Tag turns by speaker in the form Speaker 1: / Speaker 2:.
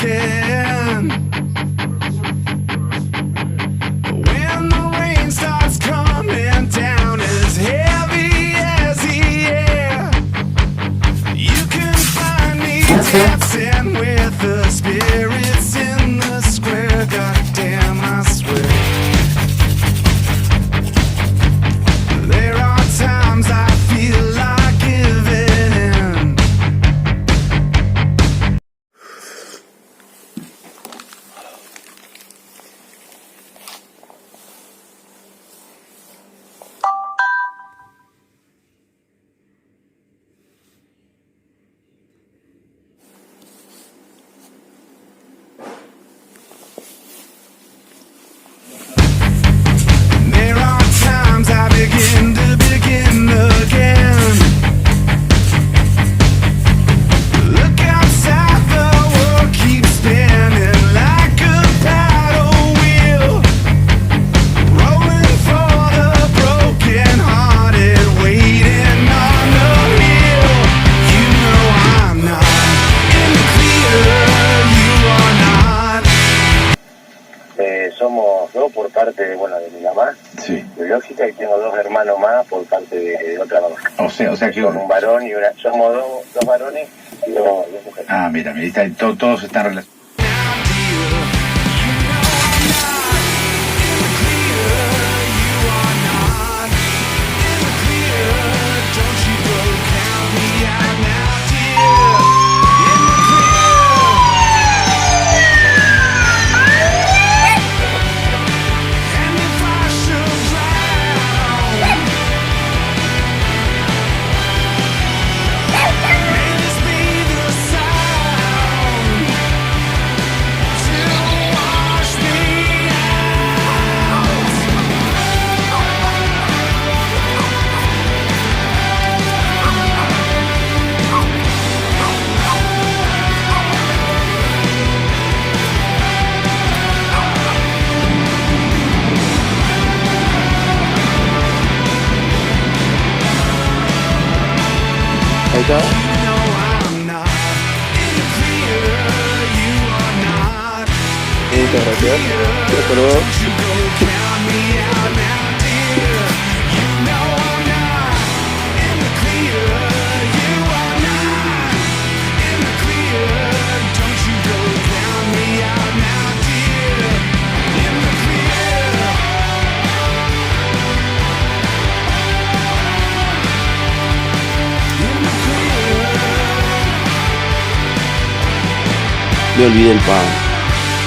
Speaker 1: broken. When the rain starts coming down as heavy as the air, you can find me dancing with the spirits in the square. Goddamn, I swear. There are times I feel like giving in. There are times I begin again. Look outside, the world keeps spinning like a paddle wheel, rolling for the broken hearted, waiting on the hill. You know I'm not in the clear, you are not.
Speaker 2: Somos dos por parte de, bueno, de mi mamá,
Speaker 3: Sí.
Speaker 2: biológica, y tengo dos hermanos más por parte de otra mamá.
Speaker 3: O sea que...
Speaker 2: Son un varón y una... Somos dos varones y dos mujeres.
Speaker 3: Ah, mira, todos están relacionados.
Speaker 4: Ahí está. Muchas gracias. Hasta luego. Me olvidé el pan.